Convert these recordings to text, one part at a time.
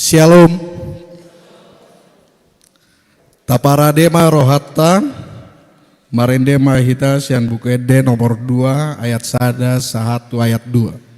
Shalom. Taparadema rohatta marendema hita sian buku Ede nomor 2 ayat 1 ayat 2.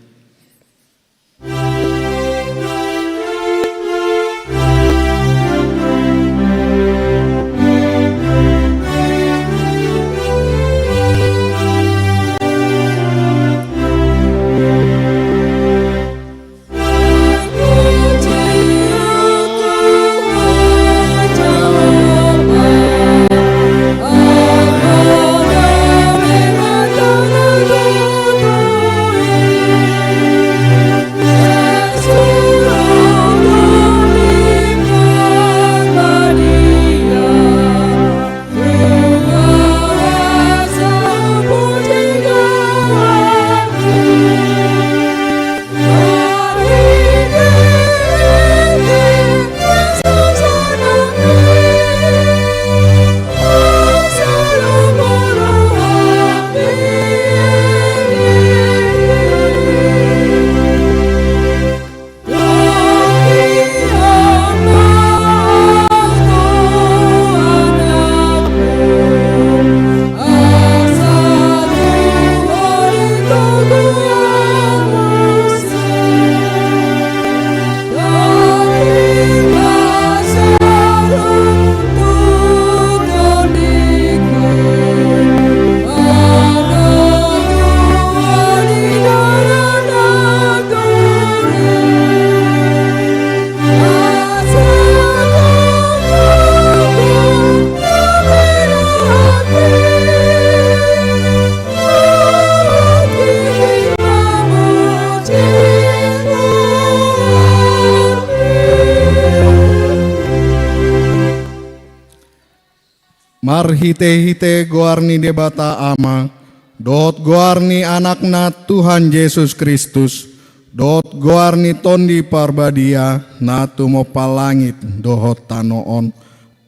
Marhite-hite goarni debata ama, dot goarni anakna Tuhan Yesus Kristus, dot goarni tondi parbadia, natu mo palangit dohot tanoon.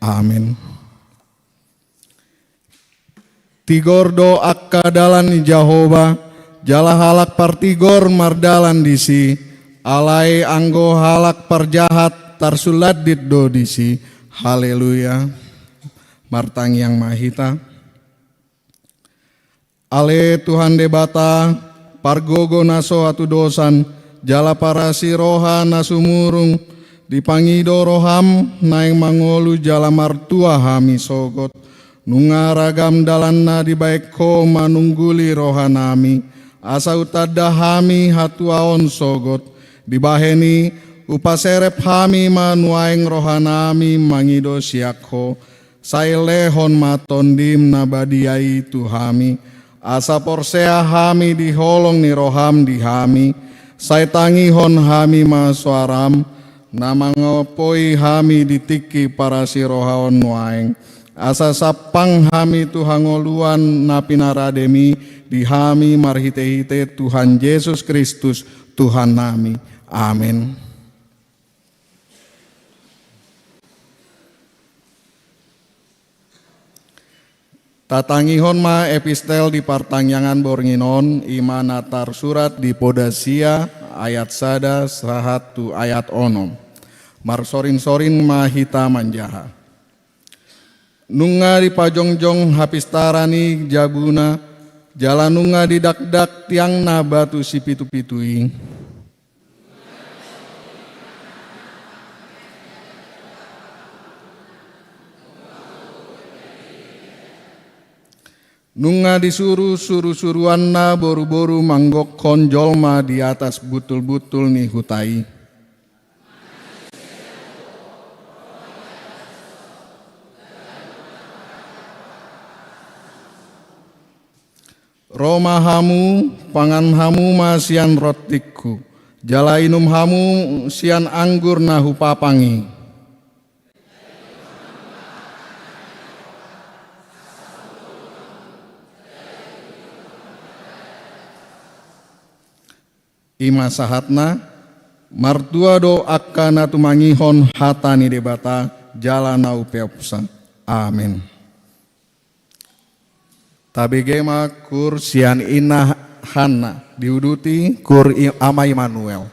Amin. Tigordo akka dalan Jehova, jala halak partigor mardalan disi, alai anggo halak parjahat tarsuladit do disi. Haleluya. Martang yang mahita. Ale Tuhan debata, pargogo naso atu dosan, jala parasi roha nasumurung, dipangido roham, naeng mangolu jala martua hami sogot, nunga ragam dalanna dibaikko manungguli rohanami, asa utada hami hatuaon sogot, dibaheni upaserep hami manuaeng rohanami mangido siakho, sailehon matondim nabadiai tuhami, asa porsea hami diholong ni roham dihami, saitangihon hami masuaram, namangopoi hami ditiki para si rohaon nuaeng, asa sapang hami tuhangoluan napinarademi dihami marhite-hite Tuhan Yesus Kristus Tuhan nami. Amin. Tatangihon ma epistel di partangyangan bornginon imanatar surat di Podasia ayat sada sahatu ayat onom. Marsorin-sorin mahita manjaha. Nunga di pajongjong hapistarani jabuna, jalanunga di dak-dak tiang na batu si pitu-pitui. Nunga disuruh suruh-suruanna boru-boru manggok konjolma di atas butul-butul nih hutai. Roma hamu, pangan hamu masian rotiku, jala inum hamu sian anggur nahu papangi. Ima sahatna martua do akkana tumangihon hatani debata jalana upeopsa. Amin. Tabegema kur sian inah Hanna diuduti kur ama Immanuel.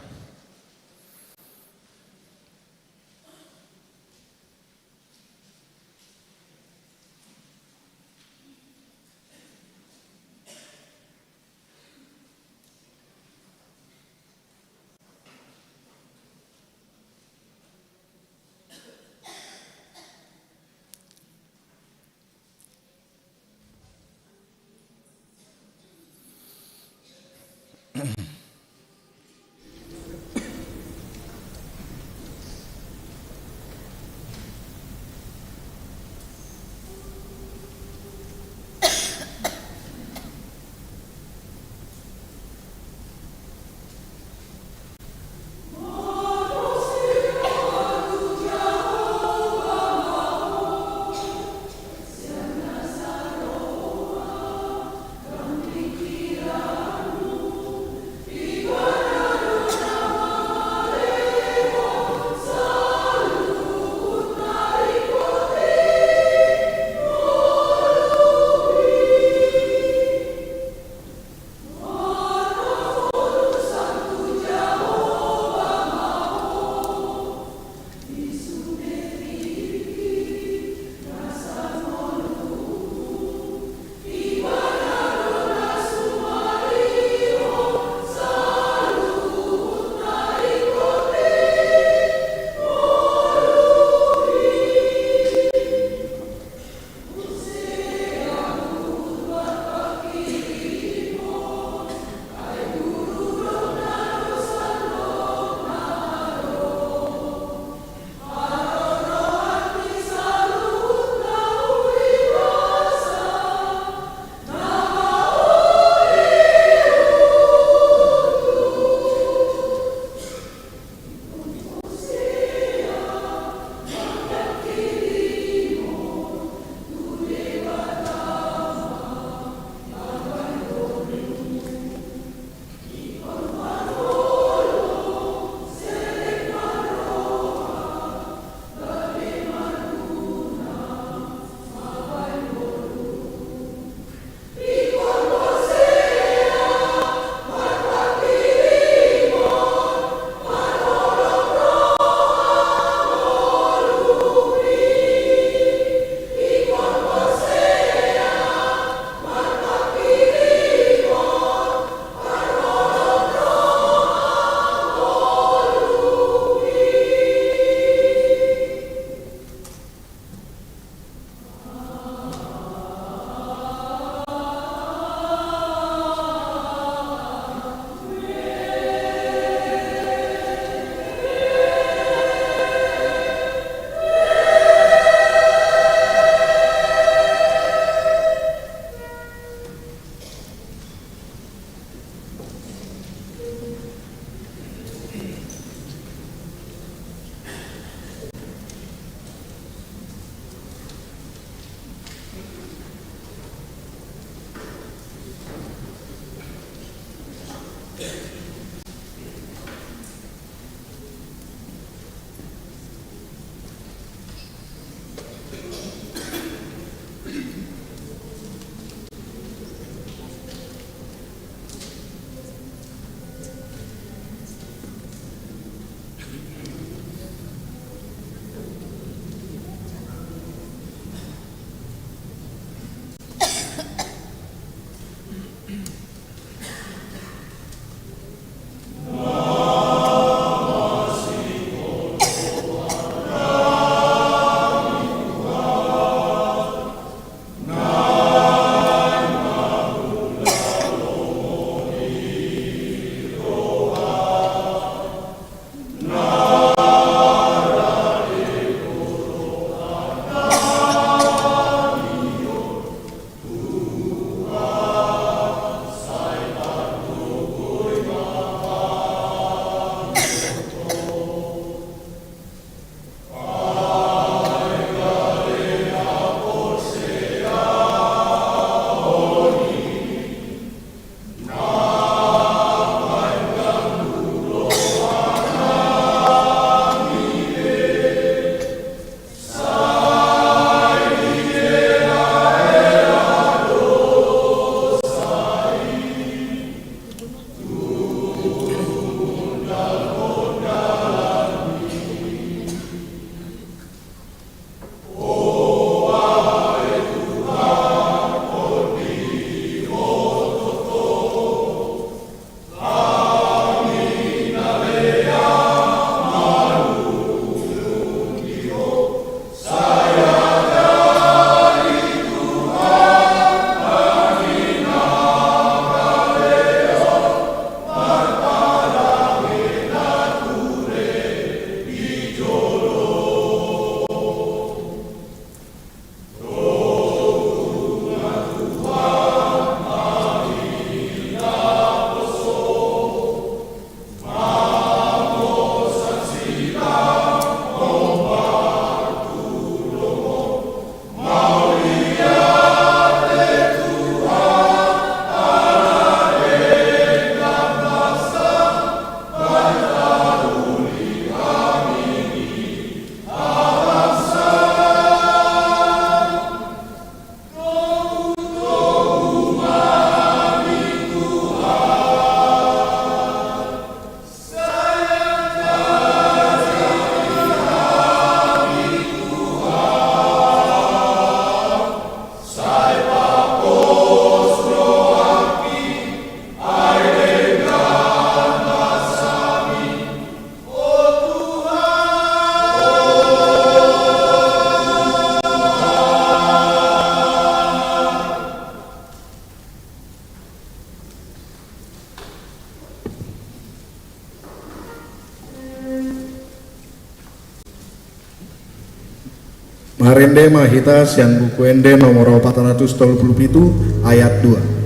Mangarende mahita sian buku ende nomor 437 ayat 2.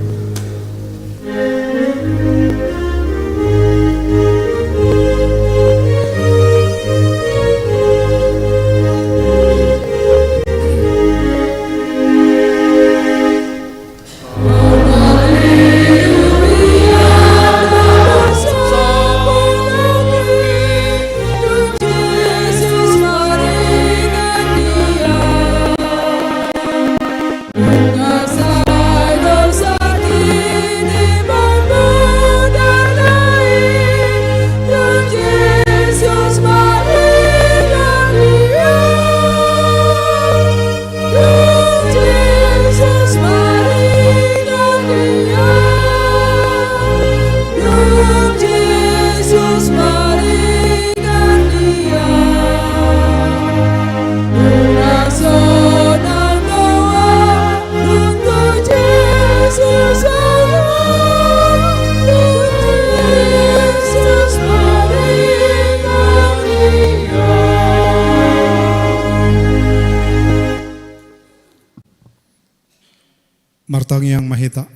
Martang yang mahita.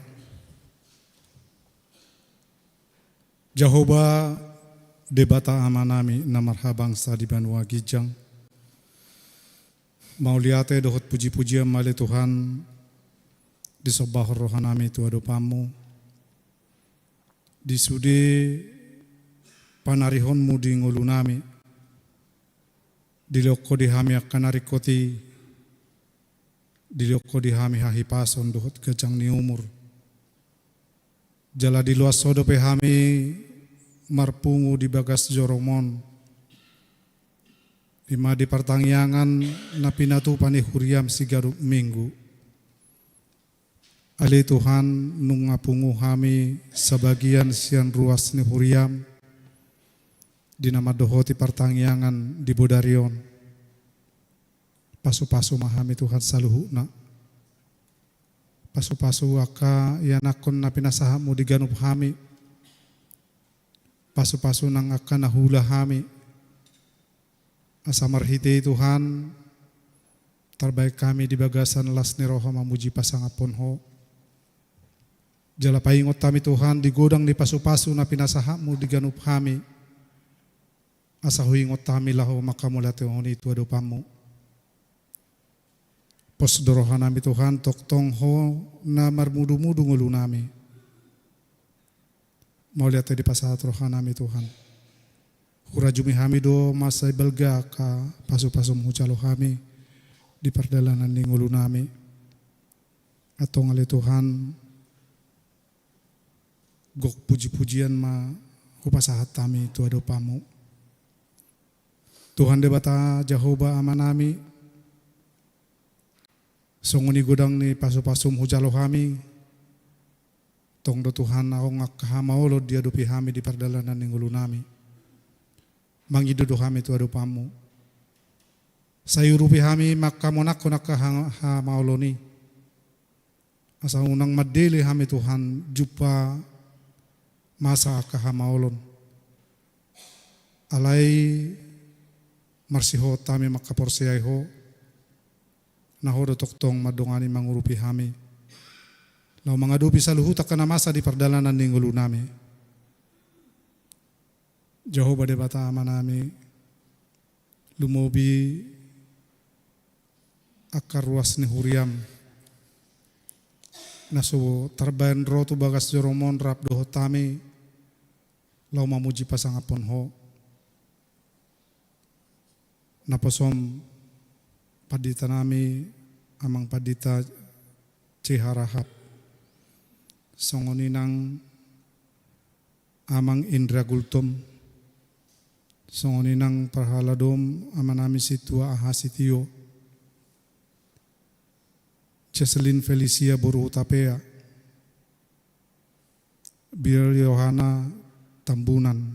Jehovah debata amanami na marhabang sa di banwa gijang. Mauliate dohot puji-pujian mali Tuhan di sobahor rohanami tu adopamu. Di sudi panarihonmu di ngulunami. Di loko di hami akan narikoti. Dilioko di hami hahipason dohot kejang ni umur. Jala di luas sodo pe hami marpungu di bagas joromon. Ima di pertangyangan na pinatu pani huriam sigarup minggu. Ali Tuhan nung ngapungu hami sebagian sian ruas ni huriam. Di nama dohoti pertangyangan di Bodarion. Pasu-pasu mahami Tuhan saluhuna. Pasu-pasu aka yanakon na pinasahamu di ganup hami. Pasu-pasu nang aka nahula hami. Asa marhiti Tuhan. Terbaik kami di bagasan las ni roho mamuji pasangapon ho. Jala paingot kami Tuhan di godang di pasu-pasu na pinasahamu di ganup hami. Asa huingot kami laho makamulate honi itu adopamu. Pos dorohan nami Tuhan toktong ho na marmudu-mudu ngulu nami. Mau lihat di pasat rohan nami Tuhan. Hurajumi hami do masa belga ka pasu-pasu mucalo hami di perdalanan di ngulu nami. Atau ngali Tuhan gok puji-pujian ma hupasahat kami tu adopamu. Tuhan debata Jehovah amanami. Songoni godang ni pasu-pasum hujalo kami. Tong do Tuhan ako ngakahamaolo dia dupi kami di perdalanan ng ulo nami. Mangidudo kami tu adopamu. Sayurupi kami makamonak ko nakahamaolo ni. Asa unang madili kami Tuhan jupa masa kahamaolon. Alay marsiho tami makaporsiyay ho. Nahodo toktong madungani mangurupi kami. Lau mga dupi sa luhutak ka na masa di perdalanan ng ulo nami. Jehovah debata amanami. Lumobi akaruas ni huriam. Naso tarbayan roto bagas joromon rap dohot tami. Lau mamuji pasangapon ho. Naposom padita nami amang padita ciharahap. Songoninang amang Indra Gultom. Songoninang parhaladom amanami situa ahasitio. Cheselin Felicia Boruhutapea. Bir Yohana Tambunan.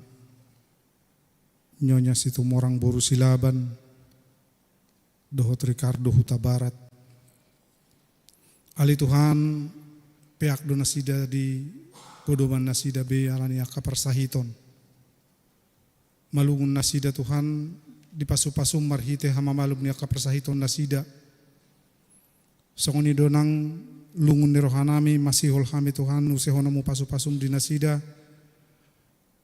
Nyonya Situmorang Borusilaban. Dohot Ricardo Huta Barat. Ali Tuhan peak do nasida di podoman nasida be alani aka persahiton. Malungun nasida Tuhan di pasu-pasum marhite hama malum ni aka persahiton nasida. Songoni donang lungun ni rohanami masihol kami Tuhan usehonamu pasu-pasum dinasida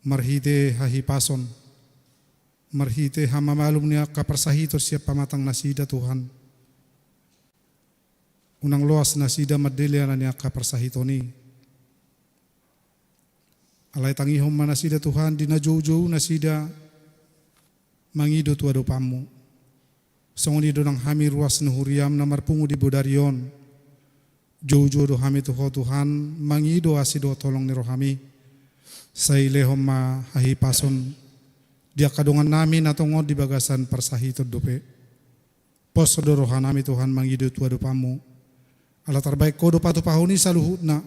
marhite hahi pason marhite hamamalum niya kaparsahito siya pamatang nasida Tuhan. Unang loas nasida madelia na niya kaparsahito ni. Alay tangihom manasida Tuhan dinajojo nasida mangido tuado pamu. Songoni do nang hami ruas nuhuriam na marpungu di bodarion. Jojo do hami Tuhan mangido asido tolong ni rohami. Sa ilehom ma hahipason dia kadungan namin natungod di bagasan persahito dope. Poso do rohan nami Tuhan mangido tuado pamu. Ala terbaik ko do patu pahuni sa luhut na.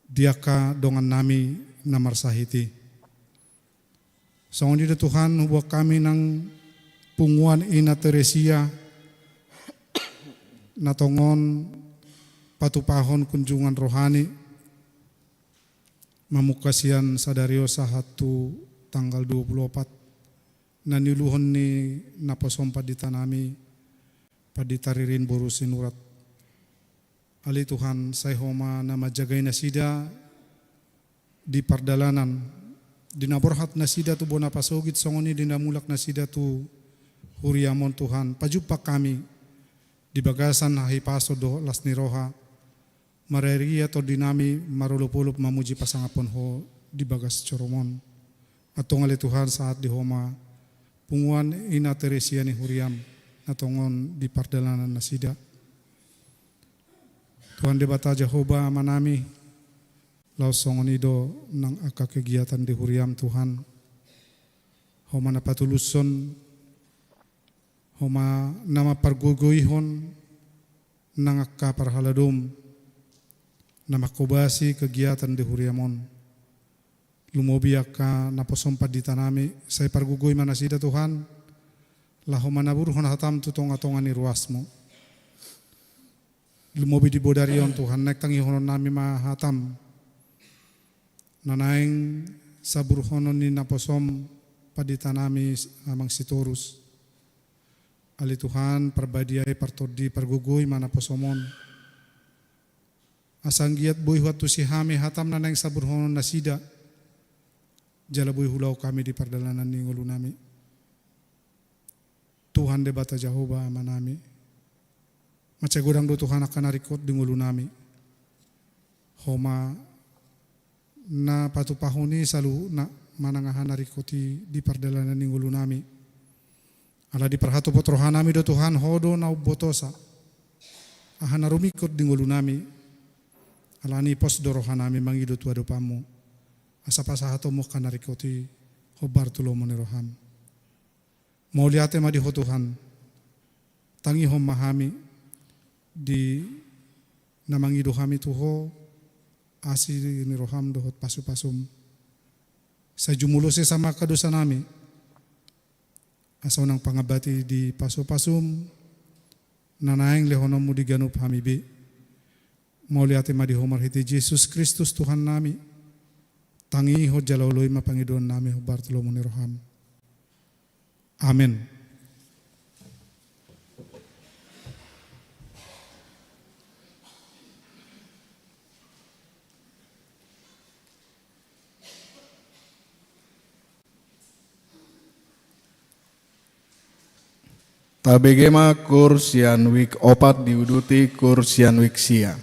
Dia kadungan nami na marsahiti. Songoni do Tuhan huwag kami ng punguan ina Teresia natongon patupahon kunjungan rohani mamukasian sadario sa hatu tanggal 24 na niluhon ni naposom padita nami paditaririn borusin urat ali Tuhan say homa na majagay na sida di pardalanan dinaborhat na sida tu bona pasogit songoni dinamulak na sida tu huriamon Tuhan pajupak kami di bagasan hahipaso do las ni roha mareriya to dinami marulupulup mamuji pasangapon ho di bagas coromon atong ali Tuhan saat di homa punguan ina Teresia ni huriam natongon di pardalanan na sida Tuhan debata Jehovah manami laos songon ido nang aka kegiatan di huriam Tuhan homa na patuluson homa nama pargugoyhon nang akka parhaladom na makubasi kegiatan di huriamon lumobi akka naposom padita nami say pargugoy manasida Tuhan laho manaburuhon hatam tutong-atongan ni ruasmo lumobi di bodarion Tuhan naik tangihon nami mahatam nanaing saburuhonon ni naposom padita nami amang sitorus ali Tuhan perbadiai partodi pergugoy mana posomon asanggiat boy watu si hame hatam nanang saburhonon nasida jala boy hulau kami di pardalanan ni ngulu nami Tuhan debata Jehovah manami macagurang do Tuhan akan narikot di ngulu nami homa na patupahoni salu na manangahan narikoti di pardalanan ni ngulu nami ala di perhatu pot rohanami do Tuhan hodo na botosa ahana rumikot di ngulu nami ala ni pos do rohanami mangido tuado pamu asa pasahato mo kanarikoti hobar tulo mo ni roham mau liate ma di ho Tuhan tangi hom mahami di namangido kami tuho asi ni roham do hot pasu-pasum sa jumulose sama kadosa nami asaw ng pangabati di paso-pasum nanaing lehonom mo di ganup hamibi mauli ati madihomar hiti Jesus Kristus Tuhan nami tangi ho jalauloy mapangidon nami ho Bartolomeo ni Roham Amen. Tabegema kursian wik opat diuduti kursian wik sia.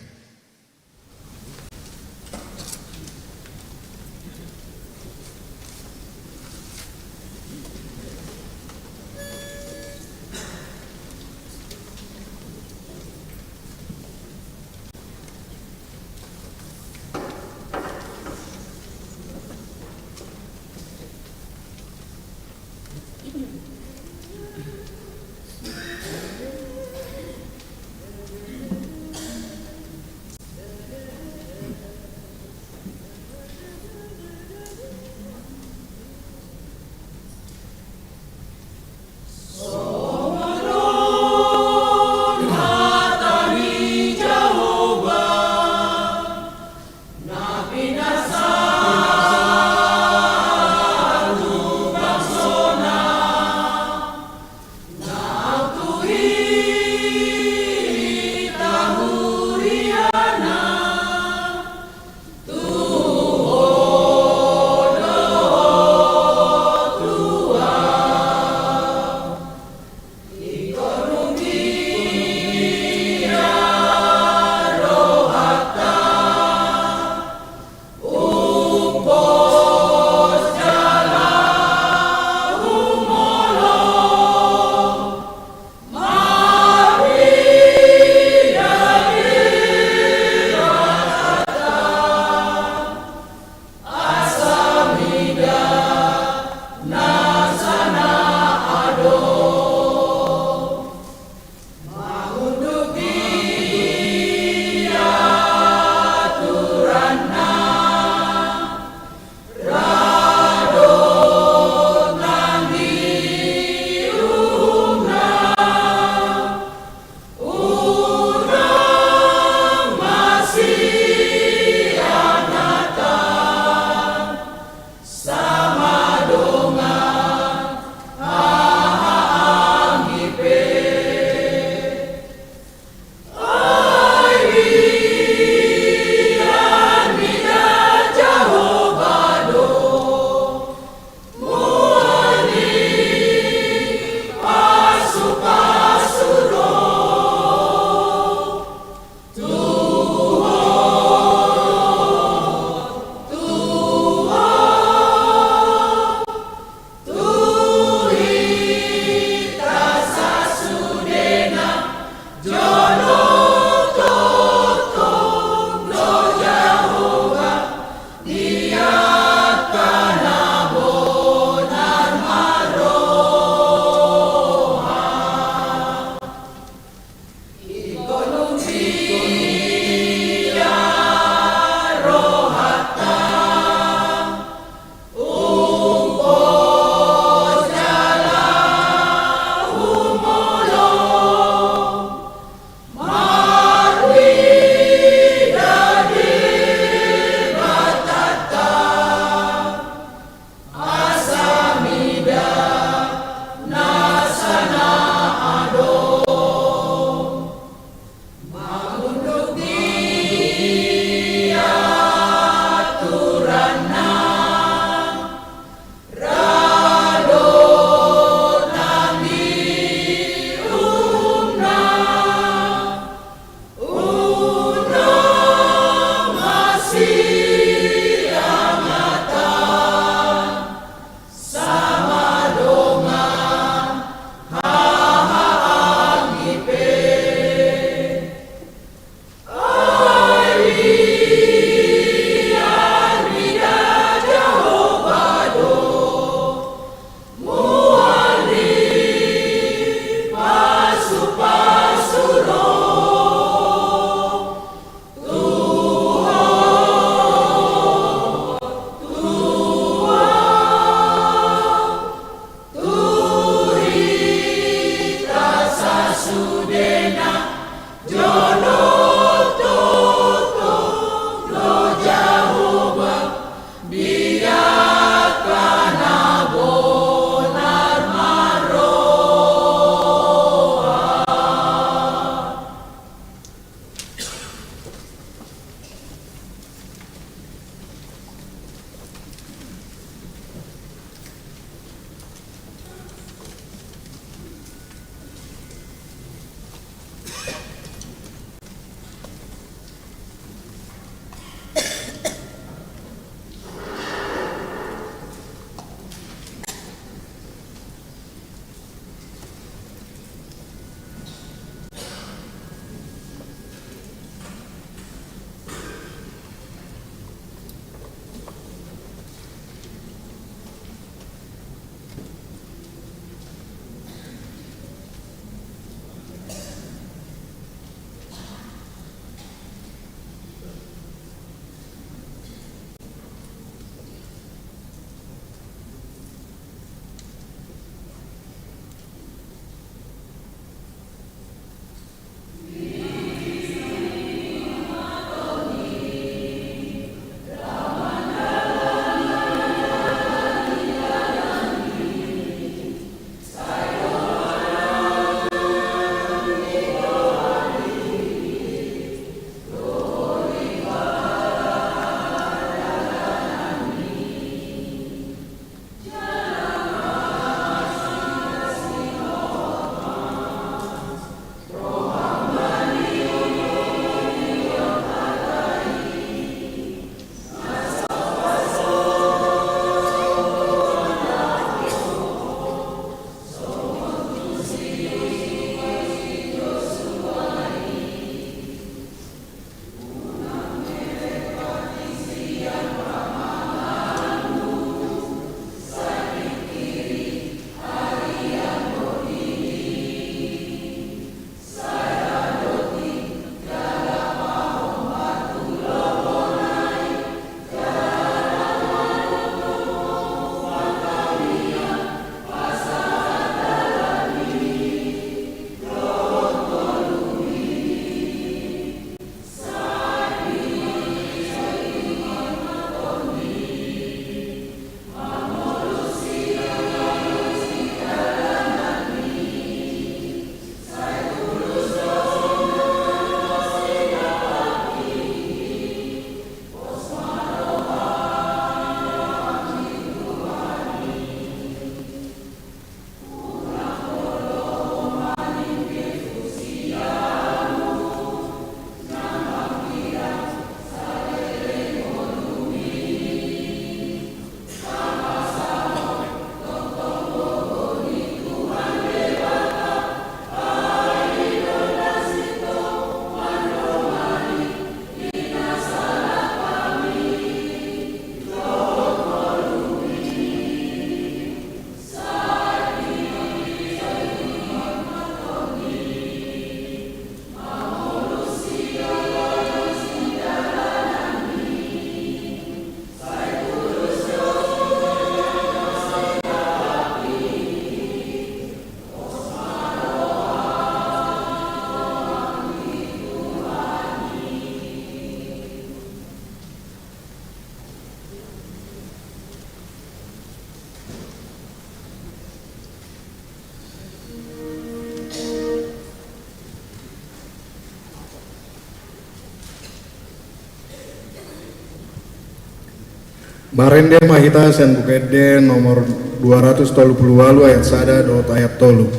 Marende mahita sen bukede nomor 238 ayat sada dot ayat tolu.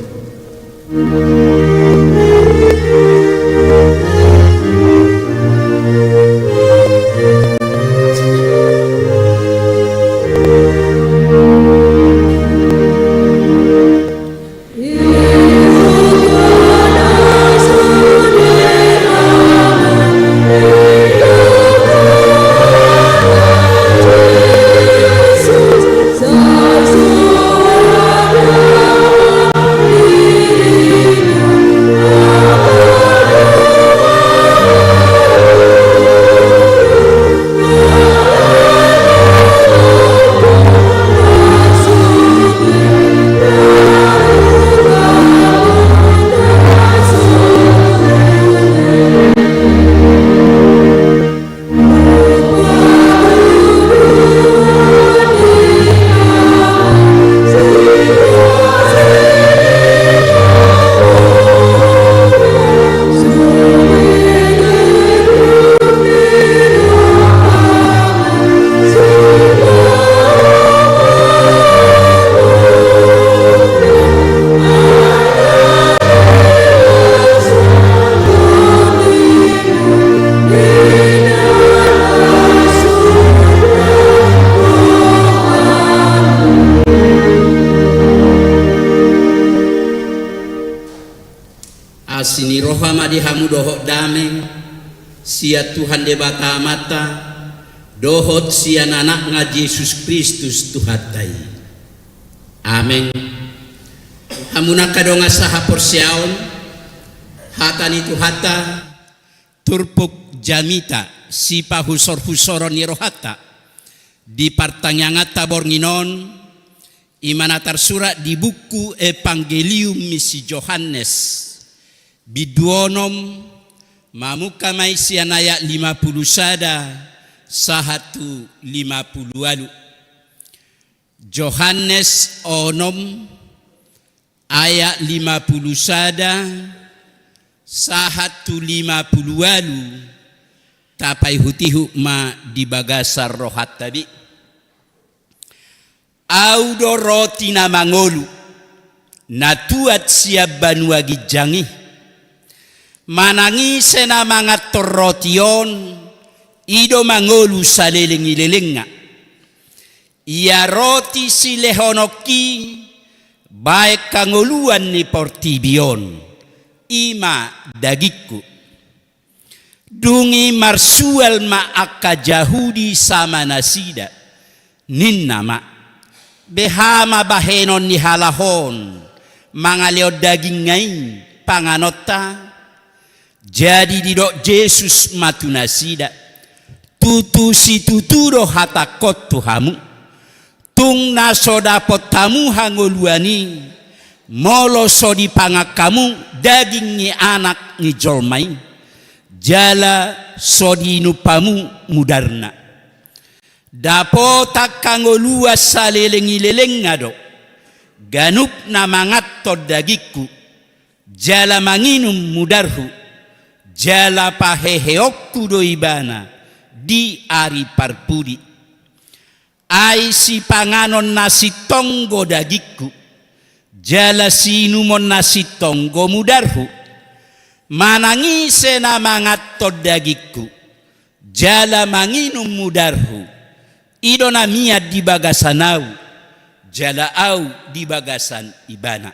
Asini rohama dihamu dohot dame sia Tuhan debata mata dohot sia anak nga Yesus Kristus Tuhatai. Amen. Hamuna kadonga saha porsiaon hatani Tuhata turpuk jamita sipa husor-husoron ni rohata di partangangata bornginon imana tersurat di buku Evangelium misi Yohanes biduonom mamuka maisian ayat 50 sada sahatu 50 walu Yohanes onom ayat 50 sada sahatu 50 walu tapai hutihu ma di bagasar rohat tabi audo roti na mangolu natuat siap banua gijangi manangi sena mangat torrotion ido mangolu saleleng-ilelenga ia roti silehonoki baik kangoluan ni portibion ima dagiku dungi marsual ma akka jahudi sama nasida ninna ma behama bahenon ni halahon mangaleo daging ngain panganota. Jadi didok Yesus matunasida tutu si tuturo hatakot tuhamu tung naso dapot tamu hangoluani molo so di pangakamu daging ni anak ni jolmai jala so di nupamu mudarna dapotak kangolua saleleng-ileleng ngado ganup na mangat dagiku jala manginum mudarhu jala paheheokku doibana di ari parpudi ai si panganon nasi tonggo dagiku jala sinumon nasi tonggo mudarhu manangi sena mangatto dagiku jala manginum mudarhu idona mia di bagasanau jala au di bagasan ibana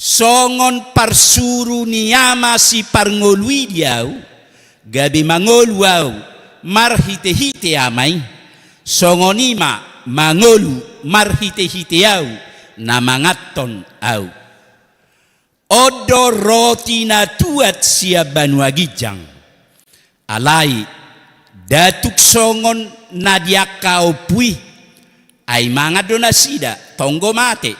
songon parsuru niyama si parngolui diau gabi mangolu au marhite-hite amai songonima mangolu marhite-hite au namangaton au odo roti na tuat siap banua gijang alai datuk songon nadiaka opui ai mangat donasida tonggo mate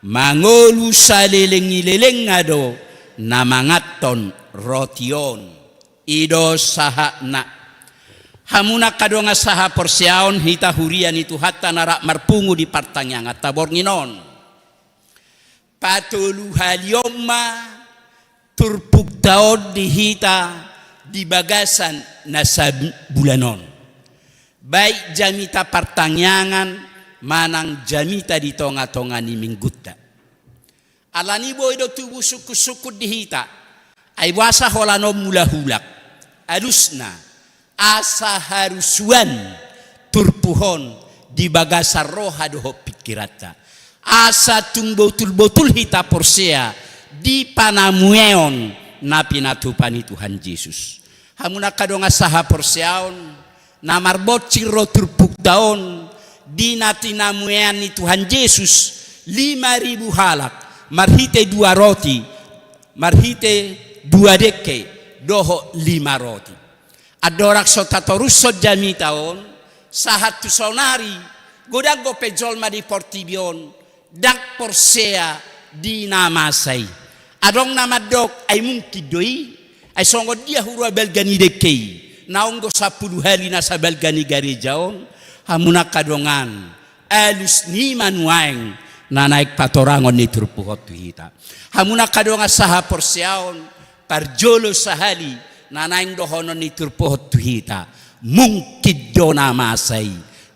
mangolu saleleng-ileleng ado namangaton rotion ido saha na hamuna kadonga saha porsiaon hita hurian itu hatta narak marpungu di partang yang atabor nginon patulu halioma turpuk taod di hita di bagasan nasa bulanon baik jamita pertanyaan manang jamita di tonga-tonga ni minggutta. Alani boy do tubuh suku-suku dihita. Ay wasa holano mula hulak. Alusna asa harusuan turpuhon di bagasar roha doho pikirata. Asa tung botul-botul hita porsea di panamueon na pinatupani Tuhan Yesus. Hamuna kadonga saha porseaon na marbot ciro turpuk daon di natinamuean ni Tuhan Yesus 5.000 halak. Marhite 2 roti, marhite 2 deke, doho 5 roti. Adorak sotatorusso jami taon, sahat tu sonari, godang go pejolma di portibion, dak porsea di namasai. Adong nama dok ay mungkin doi, ay songo dia hurua belgani dekei, naong go 10 hari nasa belgani garejaon, hamuna kadongan, alus ni manuaeng, na naik patorangon ni turpuhot tuhita. Hamuna kadonga saha porseaon parjolo sahali na naing dohonon ni turpuhot tuhita. Mungkid do namasay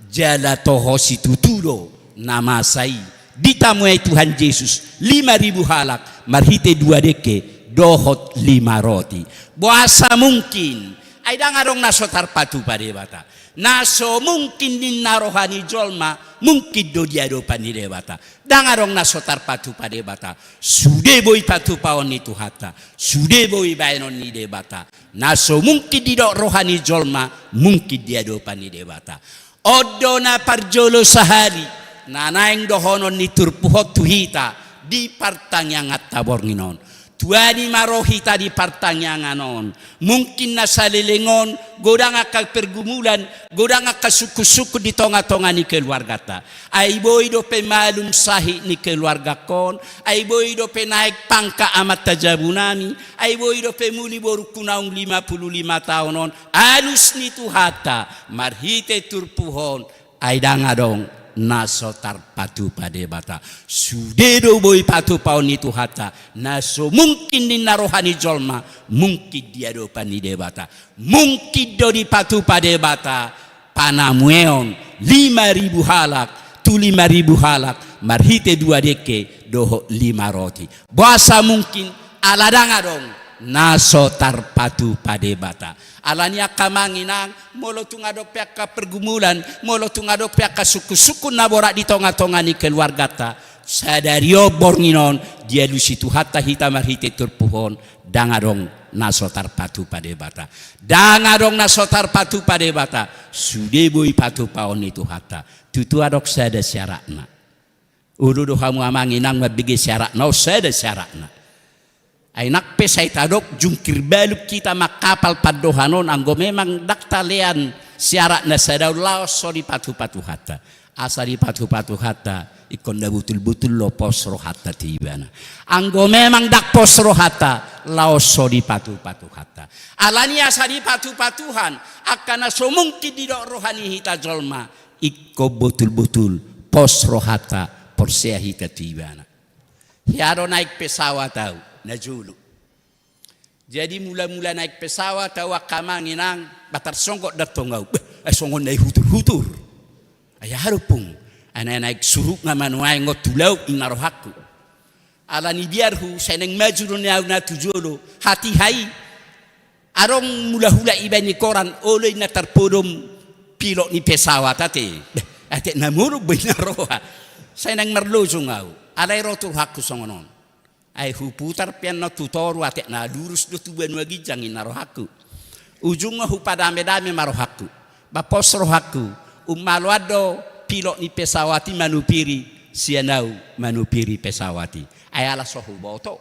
jala toho si tutudo namasay. Ditamuay Tuhan Yesus 5.000 halak marhite 2 deke dohot 5 roti. Buasa mungkin ay dangarong nasotar patu padebata. Naso mungkin din narohani jolma mungkin do dia do panidebata. Dangarong nasotar patu padebata. Sude boy patu paon itu hata. Sude boy baenon ni debata. Naso mungkin di do rohani jolma mungkin dia do panidebata. Odo na parjolo sahari nanaing dohonon ni turpuhot tuhita di partanyangat tabornginon. Tuani marohita di pertanyanan mungkin nasalilingon godang akal pergumulan godang akal suku-suku di tonga-tonga ni keluarga ta ay boy do pe malum sahi ni keluarga kon ay boy do pe naik pangka amat tajabunami ay boy do pe muli boru kunaung 55 tahunon alus ni tuhata marhite turpuhon ay dangadong nasotar patu padebata sudedo boy patu paon itu hata naso mungkin di narohani jolma mungkin dia do panidebata mungkin do di patu padebata panamueon 5.000 halak tu 5.000 halak marhite 2 deke doho 5 roti bahasa mungkin aladanga dong nasotar patu padebata alania kamanginang molo tungadok pihak pergumulan molo tungadok pihak suku-suku nabora di tonga-tonga ni keluarga ta sadario bornginon dia lu situ hatta hita marhite turpuhon dangadong nasotar patu padebata dangadong nasotar patu padebata sude boy patu paon itu hatta tutu adok sada syaratna ududu hamu amanginang mabigi syaratna sada syaratna ay nakpe say tadok jungkir baluk kita makapal padohanon anggo memang daktalean syarat na sadaw laos so di patu-patu hata asa di patu-patu hata ikon na butul-butul lo posro hata tibana anggo memang dak posro hata laos so di patu-patu hata alani asa di patu-patuhan akan so mungkin di dok rohani hita jolma ikko butul-butul posro hata porsea hita tibana hiaro naik pesawat tahu najulu. Jadi mula-mula naik pesawat tawa kamanginang batar songkok datongau. Songkok naik hutur-hutur. Ayah harupung. Ana naik suruk ngamanuai ngotulau inarohaku. Alani biarhu seneng maju na tujolo hati hai. Arong mula-hula ibani koran oleh na terpodom pilot ni pesawat ate. Ate namuru binaroha. Seneng merlojong au. Alai rotur hakku songonon. Ay huputar pian na tutoru atek na lurus do tuban wagi jangin narohaku ujung hu padame-dame marohaku bapos rohaku maluado pilot ni pesawati manupiri sianau manupiri pesawati ay ala sohu boto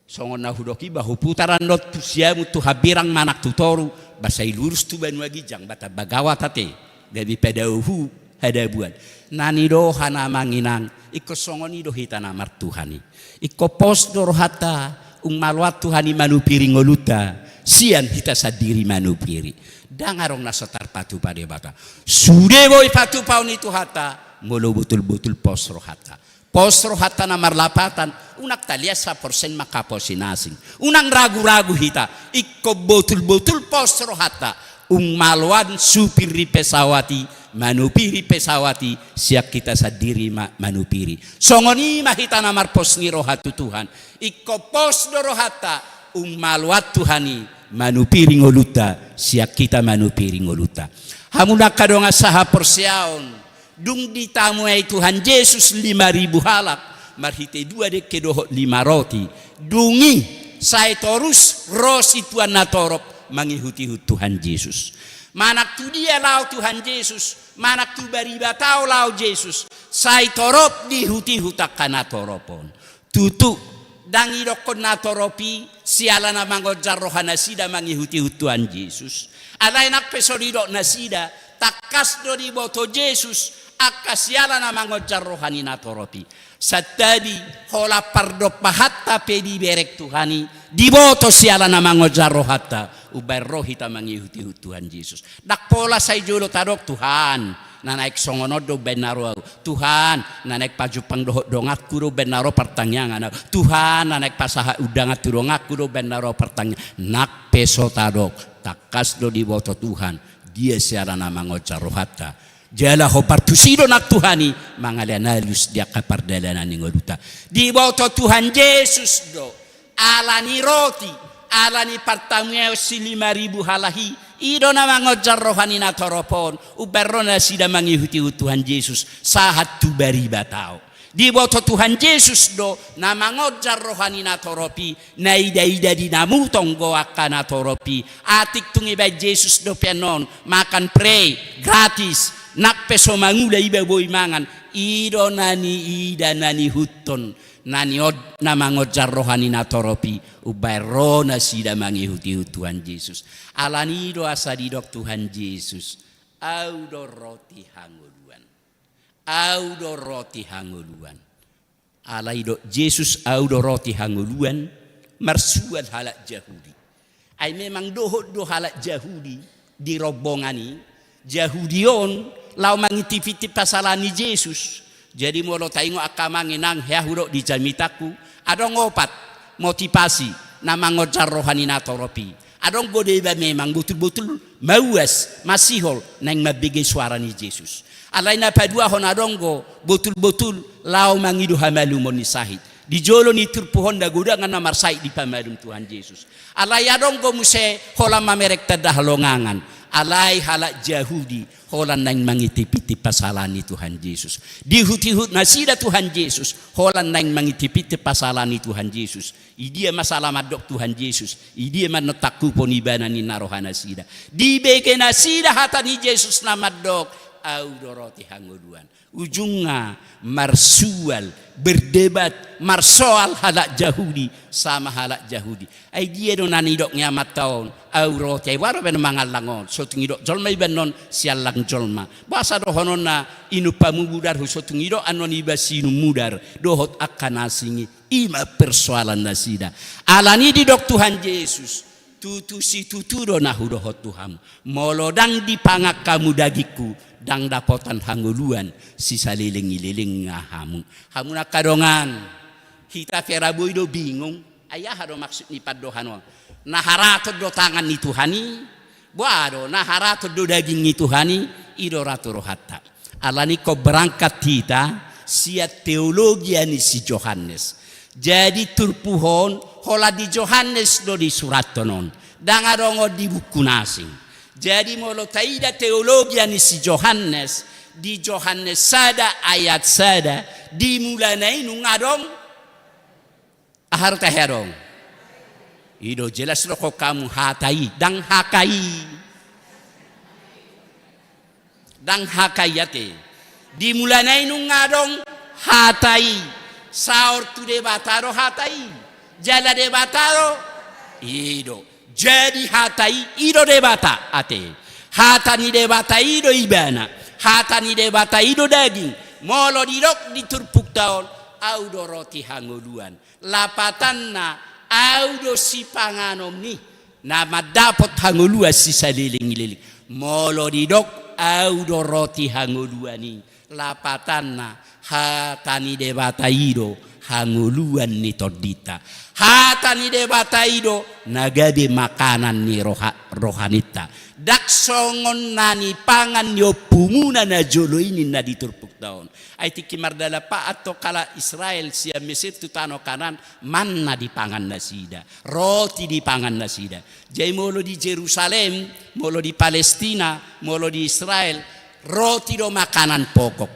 songon na hudoki bahu putaran not siamu tu habirang manak tutoru basai lurus tuban wagi jang bata bagawa tate dari pedauhu hadabuan nani do hana manginang iko songoni do hitana martuhani iko pos do rohata malwat tuhani manupiri ngoluta sian hita sadiri manupiri dangarong nasotar patu padebata sude boy patu paun itu hata molo betul-betul pos rohata na marlapatan unak taliasa persen makaposi nasing unang ragu-ragu hita iko betul-betul pos rohata malwan supiri pesawati manupiri pesawati siak kita sadiri manupiri songoni mahita namar pos ni rohatu Tuhan iko pos do rohata malwat Tuhani manupiri ngoluta siak kita manupiri ngoluta hamuna kadonga saha porsiaon dung ditamu ai Tuhan Yesus 5.000 halak marhite 2 de kedoh 5 roti dungi saya torus rosi Tuhan natorop mengikuti Tuhan Yesus. Manak tu dia lau Tuhan Yesus, manak tu bariba tau lau Yesus. Sai torop di huti hutak kana toropon. Tutu dangi dokon na toropi siala na mangojar rohana sida mengikuti Tuhan Yesus. Alai nak pesorido nasida takas do di boto Yesus akasiala na mangojar rohani na toropi. Satadi hola pardo pahatta pedi berek Tuhani diboto siala na mangojar rohata ubay rohita mangikuti Tuhan Yesus. Dak pola say julo tadok Tuhan na naik songonod do benaro Tuhan na naik pajupang dohot dongat kuro benaro pertangyangan Tuhan na naik pasaha udangat turongak kuro benaro pertangyangan nak peso tadok takas do diboto Tuhan dia siala na mangojar rohata jala ho partusido nak Tuhani mangalanalus dia kapardalanan ni ngoluta di boto Tuhan Yesus do alani roti alani partameo si 5.000 halahi ido na mangojar rohani na toropon uberona sida mangikuti Tuhan Yesus sahat tu bari batao di boto Tuhan Yesus do na mangojar rohani na toropi na ida-ida di namutong goaka na toropi atik tungi ba Yesus do penon makan pray gratis nak peso mangula iba boy mangan ido nani ida nani huton nani od na mangojar rohani na toropi ubairona sida mangihuti Tuhan Yesus alani do asadidok Tuhan Yesus audo roti hanguluan audo roti hanguluan alaido Yesus audo roti hanguluan marsual halak Yahudi ay memang dohot do halak Yahudi di rombongani Yahudion lau mangitipiti pasalani Yesus jadi molo taingo akamangi nang hehuro di jamitaku adong opat motivasi na mangojar rohani na toropi adong bodeba memang betul-betul mawas masihol nang mabigay suara ni Yesus alay na padua hon adonggo betul-betul lau mangidu hamalumon ni sahid di jolo ni turpuhon da gudangan na marsai di pamadum Tuhan Yesus alay adonggo muse hola mamerek tadahlongangan alay halak Yahudi holan nang mangitipiti pasalani Tuhan Yesus dihut-hut nasida Tuhan Yesus holan nang mangitipiti pasalani Tuhan Yesus idia masalah madok Tuhan Yesus idia manotakku ponibana ni narohana sida dibeke nasida hatani Yesus namadok audoroti hanguduan ujungnya marsual berdebat marsoal halak Yahudi sama halak Yahudi ay dia do nanidok nyamat taon aurote waro ben mangalangon sotungidok jolma ibanon sialang jolma basa do honon na inu pamudar sotungidok anon ibasinu mudar dohot akan asingi ima persoalan nasida alani di dok Tuhan Yesus tutu si tuturo na hudohot Tuhan molodang dipangak kamu dagiku dang dapotan hanguluan si saliling-ililing ngahamu hamu nakadongan kita keraboy do bingung ayah hado maksud ni padohano naharatod do tangan ni Tuhani buado naharatod do daging ni Tuhani idorato rohata alani ko berangkat kita sia teologia ni si Yohanes jadi turpuhon hola di Yohanes do di surat tonon dangadongo di buku nasing jadi molo taida teologia ni si Yohanes di Yohanes sada ayat sada dimulanai nungadong ahar taherong ido jelas roko kamu hatai dang hakayate dimulanai nungadong hatai saur tu de bataro hatai jala de bataro ido jadi hatai ido debata ate hatani debata ido ibana hatani debata ido daging molo didok diturpuk taon audo roti hanguluan lapatanna audo si panganom ni nama dapot hangulua si saliling-liling molo didok audo roti hanguluan ni lapatanna hatani debata ido hanguluan ni todita. Hata ni debata ido nagabe makanan ni rohanita. Daksongon na ni pangan yo pumuna na jolo ini na diturpuk taon. Ay tikimardala pa ato kala Israel siya Mesir tutano kanan manna di pangan na sida. Roti di pangan na sida. Jay molo di Jerusalem, molo di Palestina, molo di Israel, roti do makanan pokok.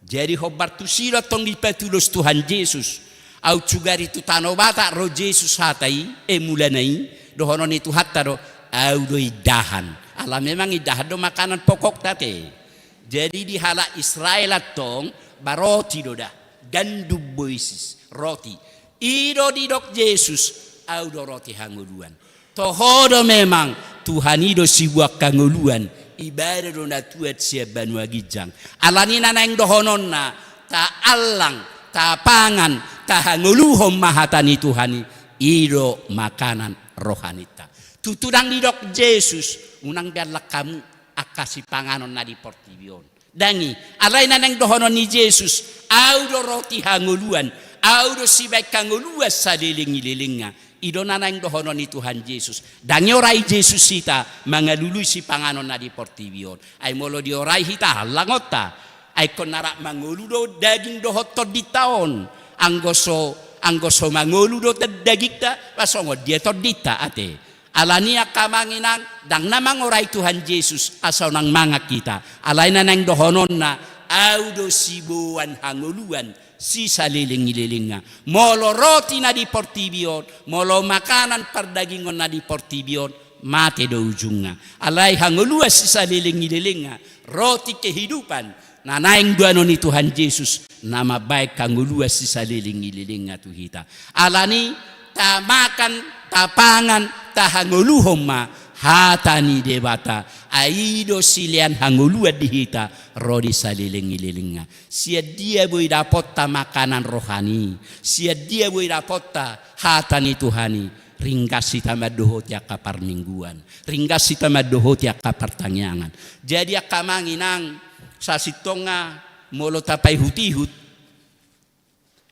Jadi hobar tu sila tong dipetulos Tuhan Yesus. Au cugari tu tano bata ro Yesus hatai mulanai dohono ni tu hatta do au do idahan. Ala memang idahan do makanan pokok tate. Jadi di hala Israel atong baroti do dah gandu boisis roti. Ido di dok Yesus au do roti hanguluan. Tohodo memang Tuhan ido sibuak kanguluan ibadah do na tuat siap banu agijang. Alani nanang dohonon na ta alang ta pangan ta hanguluhom mahatani Tuhani ido makanan rohanita. Tutudang didok Yesus unang biarlah kamu akasi panganon na di portibion. Dangi alay nanang dohonon ni Yesus audo roti hanguluan audo sibay kanguluas sa liling-lilinga. Ido nanang dohonon ni Tuhan Yesus. Dangi oray Yesus sita mangaluluy si panganon na di portibion. Ay molo di oray hita halangota. Ay konara manguludo daging dohot to di taon anggoso manguludo dagikta pasongo dia to dita ate alania kamanginang dang namang oray Tuhan Yesus asaw nang mga kita alay na nang dohonon na audo sibuan hanguluan si saliling-liling nga molo roti na di portibion molo makanan pardagingon na di portibion mate do ujung nga alay hanguluan si saliling-liling nga roti kehidupan nanaing duano ni Tuhan Yesus nama baik kanguluas si saliling-liling nga tuhita. Alani ta makan ta pangan ta hanguluhom ma hatani debata aido silian hanguluat dihita rodi saliling-liling nga. Sia dia boy dapot ta makanan rohani. Sia dia boy dapot ta hatani Tuhani. Ringkas sita madohot ya kapar mingguan. Ringkas sita madohot ya kapar tangyangan. Jadi akamanginang sa sitonga molo tapay hutihut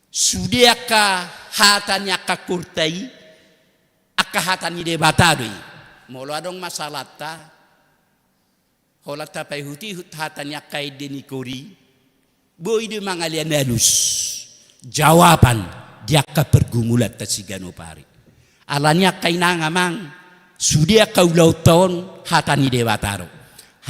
sudia ka hatanya ka kurtai akka hatani de batadoi molo adong masalata hola tapay hutihut hatanya kay denikori boy de mangalian halus jawaban dia ka pergumulat ta sigano pari alanya kay nangamang sudia ka ulaw taon hatani de bataro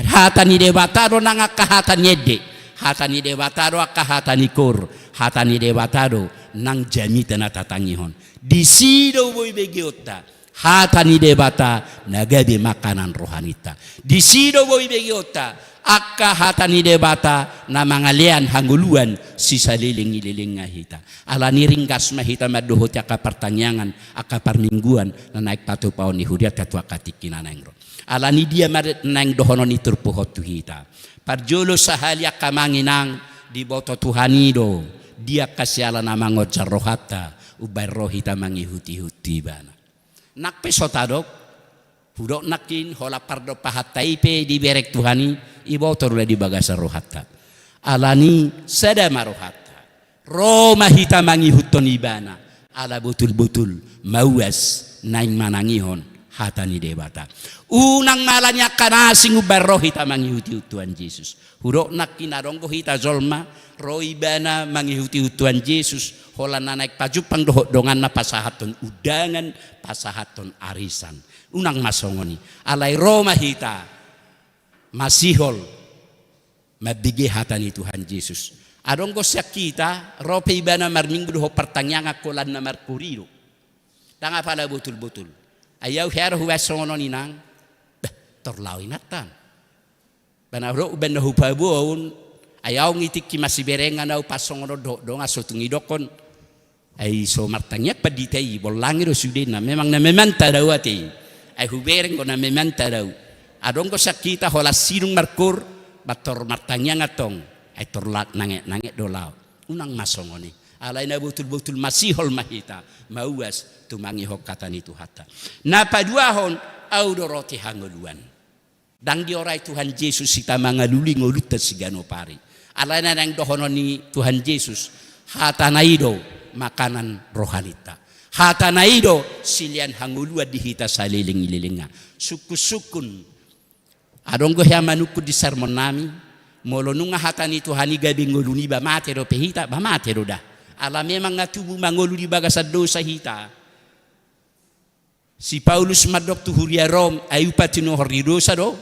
hatani de bataro nang akahatani de hatani de bataro akahatani kor hatani de bataro nang jamita na tatangihon di sido boy begiota hatani de bata nagabe makanan rohanita di sido boy begiota akahatani de bata na mangalian hanguluan si saliling-liling ngahita alani ringkas mahita maduhot ya kapartangyangan akaparmingguan na naik patu paon ni hudiat katua katikina nangro alani dia maret nang dohonon iturpuhot tuhita parjolo sahalia kamanginang di boto Tuhanido dia kasiala namangot rohata ubay rohita mangihuti-huti bana nak pesotadok hudok nakin hola pardo pahat taipe di berek Tuhani iboto rula di bagasa rohata alani sadama rohata roma hita mangihuton ibana ala betul-betul mawas naing manangihon hatani debata unang malanya kanasing ubarro hita mangihuti Tuhan Yesus hurok nak kinaronggo hita zolma roibana mangihuti Tuhan Yesus hola naik pajupang dohot dongan na pasahaton udangan pasahaton arisan unang masongoni alay Roma hita masihol mabigi hatani Tuhan Yesus adonggo siak kita rope ibana marminggu doho pertanyaan kolan na markuriro danga pala betul-betul ayaw hero huwes songono ninang terlawi natan banaro ben hupabuon ayaw ngitik ki masiberengan au pasongono do ngaso tungidokon ay so martanya paditay bolangi do sudena memang na memanta daw ati ay hubereng ko na memanta daw adong ko sakita hola sinung markur bator martanya ngatong ay torlat nange dolaw unang masongoni alay na betul-betul masihol mahita mauas tumangi hokatan itu hata na paduahon au doroti hanguluan dang di oray Tuhan Yesus sita mangaluli ngulut ta sigano pari alay na nang dohonon ni Tuhan Yesus hatanaido makanan rohanita. Hatanaido silian hangulua dihita saliling-lilinga. Suku-sukun. Adong go manuku di sermon nami. Molonunga hatani Tuhani gabi ngoluni ba matero pehita ba matero dah. Ala memang ngatubu mangolu di bagasa dosa hita. Si Paulus madok tu huria Rom ayu patino hori dosa do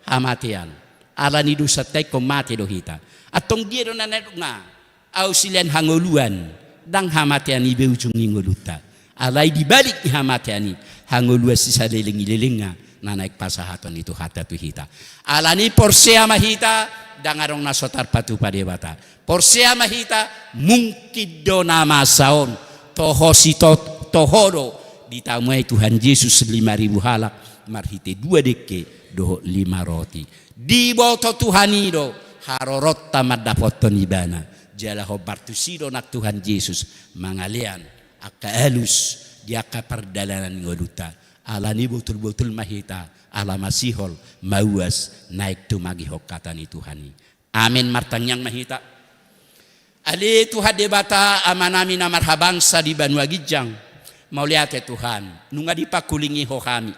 hamatian. Ala ni dosa tay ko mate do hita. Atong dia do nanedunga au silian hangoluan dang hamatian ibe ujung ngoluta. Alai dibalik ni hamatiani hangolua sisa leling-lelinga naik pasahaton itu hata tu hita. Ala ni porsea mahita dangarong nasotar patu padebata. Porsea mahita mungkin do nama saon toho sito tohodo ditamuai Tuhan Yesus 5.000 halak marhite 2 deke do 5 roti. Di boto Tuhanido harorot tamat dapoton ibana. Jala hobartusido nak Tuhan Yesus mangalian aka alus dia ka perdalanan ngoluta. Ala ni betul-betul mahita ala masihol mauas naik tu magi hokatan Tuhani. Amin martangyang mahita. Ali Tuhan debata amanami na marhabangsa di Banua Gijang. Mauliate Tuhan nunga dipakulingi ho kami.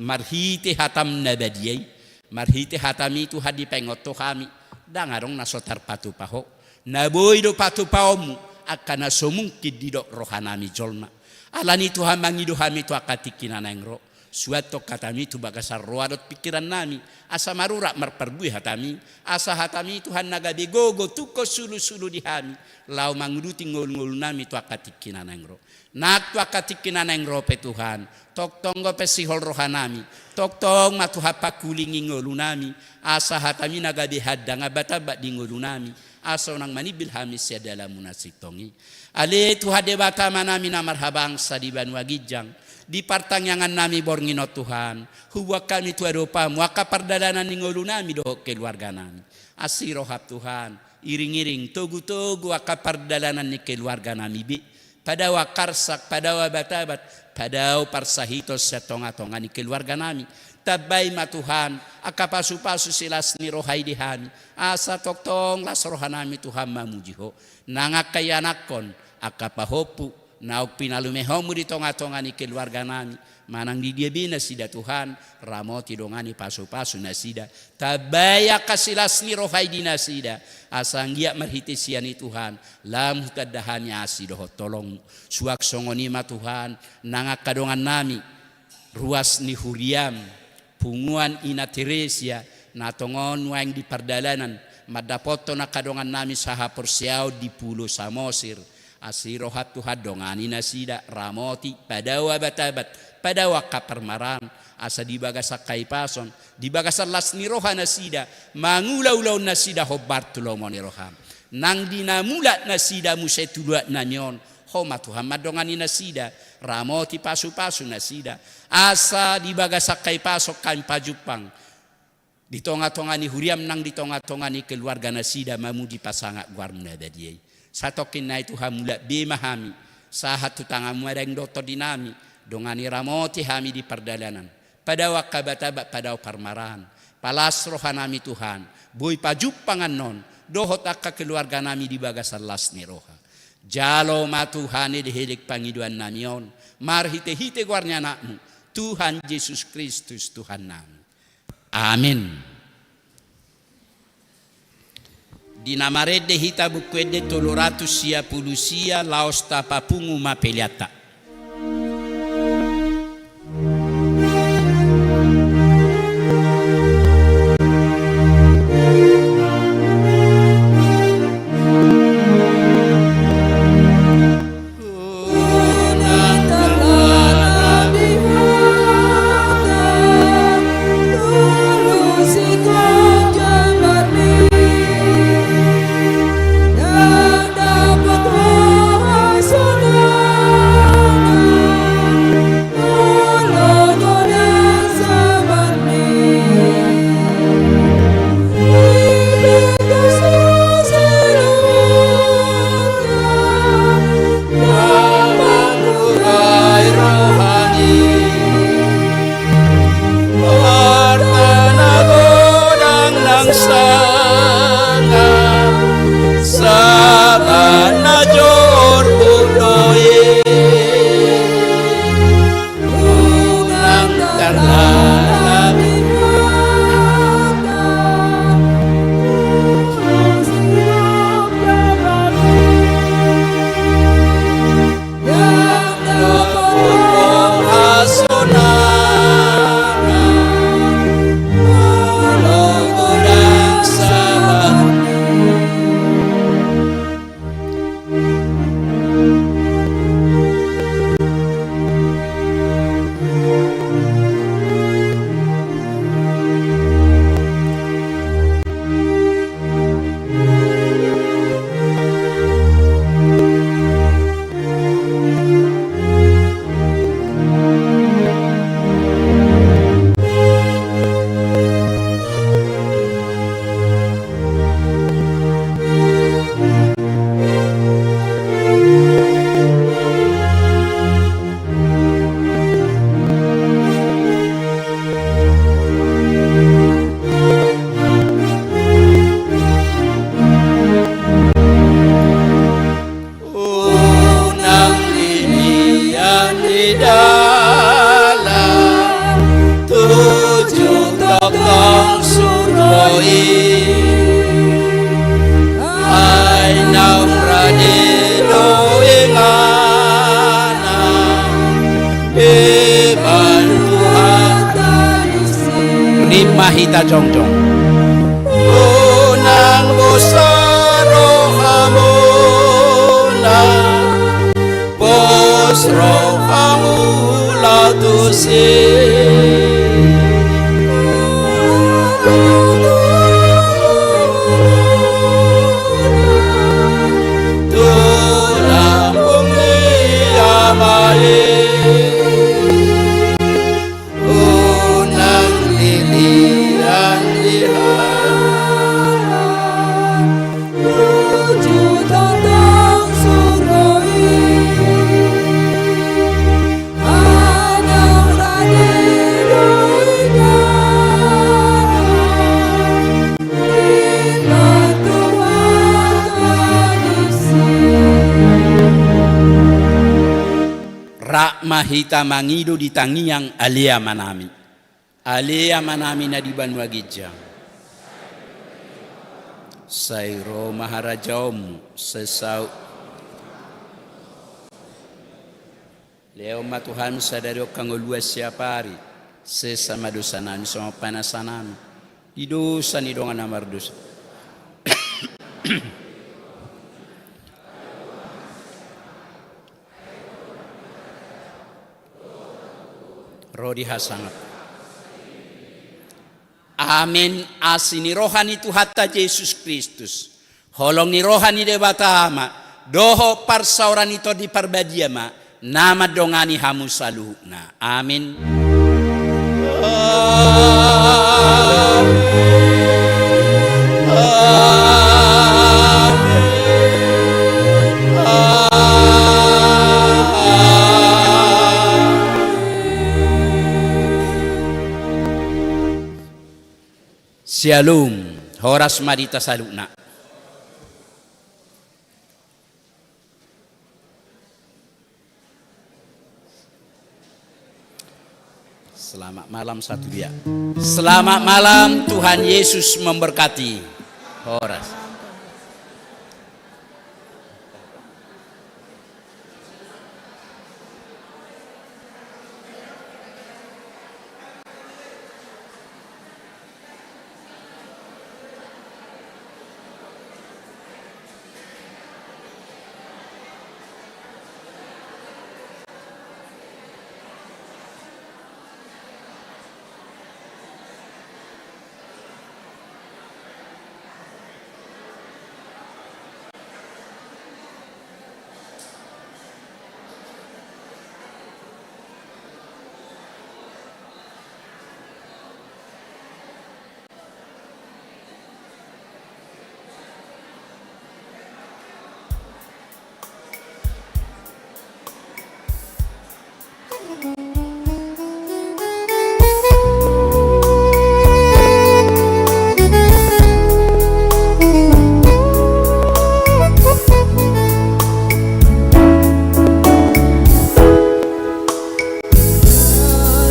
Marhite hatam nabadiyay. Marhite hatami Tuhan dipengoto kami. Dangarong nasotar patu paho. Naboy do patu paomu akan nasomungkid di do rohanami jolma. Alani Tuhan mangido kami tu akatikin anengro. Suatu katami tu bagasar roadot pikiran nami. Asa marura marperbui hatami. Asa hatami Tuhan nagabe gogo tuko sulu-sulu di hami. Lau manguduti ngul-ngul nami tu akatikin anengro. Nak tu akatikin anengro pe Tuhan. Tok tonggo pe sihol rohanami. Tok tong matu hapakulingi ngulu nami. Asa hatami nagabe hadang abatabat di ngulu nami. Asa nang manibil hamis ya dalam munasitongi. Ale Tuhan debata manami na marhabang sa di Banua Gijang. Di partangyangan nami borngino Tuhan. Huwa kami tu adopa muaka perdalanan ningolu nami doh keluarga nami. Asirohap Tuhan. Iring-iring togu-togu aka perdalanan ni keluarga nami bi. Padawa karsak, padawa batabat, padaw parsahitos sa tonga-tonga ni keluarga nami. Tabay ma Tuhan, aka pasu-pasu silas ni rohay dihani. Asa toktong las rohanami Tuhan mamujiho. Nangakayanakon, aka pahopu. Nauk pinalumehomu di tonga-tonga ni keluarga nami. Manang di dia bina sida Tuhan. Ramoti dongani pasu-pasu nasida. Tabaya kasilas ni rohay di nasida. Asanggia marhitisian ni Tuhan. Lam hutadahani asidoh tolong. Suak songonima Tuhan. Nangakadongan nami. Ruas ni huriam. Punguan ina Teresia. Natongon waing di perdalanan. Madapoto nakadongan nami saha porsiao di pulau Samosir. Asirohat Tuhan dongani nasida ramoti padawa batabat padawa kapermaran asa di bagasak kaipason di bagasan las niroha nasida mangulau-ulau nasida hobartulo moniroham nang dinamula nasida musetulua nanyon homa Tuhan madongani nasida ramoti pasu-pasu nasida asa di bagasak kaipasok kain pajupang di tonga-tonga ni huriam nang di tonga-tonga ni keluarga nasida mamu di pasangak guarmuna dadiyai. Satokin na itu hamula bimahami sahat tutangamu ada yang doto dinami dongani ramoti hami di perdalanan padawa kabataba padaw parmaran palas rohanami Tuhan boy pajupangan non dohot akka keluarga nami di bagasan las ni roha jalo ma Tuhane dihilik pangiduan namion marhite-hite guarnya anakmu Tuhan Yesus Kristus Tuhan nami amin. Di namarede hita bukwede toloratu sia pulusia laos tapapungu mapeliata. Dan dapat mahita jongjong. Unang bosaro hamula, bosro hamula tusi. Tulang bumi amale. Unang lilian lihat, wujud datang suroi, anak raden iman Tuhan kadisi. Rak mahita mangido di tangiang alia manami. Alia manami na di Banua Gijang. Sairo maharajaum sesau. Leo matuhan sadari kangolua siapa hari. Sesama dosanami sama panasanami. Di dosa ni dongan amar dosa. Rodi hasangat. Amin asini rohani Tuhatta Yesus Kristus. Holong ni rohani debata ama. Doho parsauran itu di perbadiama. Nama dongani hamu saluhna. Amin. Shalom, horas marita saluna. Selamat malam satu dia. Selamat malam, Tuhan Yesus memberkati. Horas.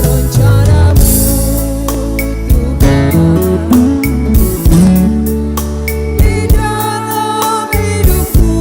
Rencanamu Tuhan di dalam hidupku.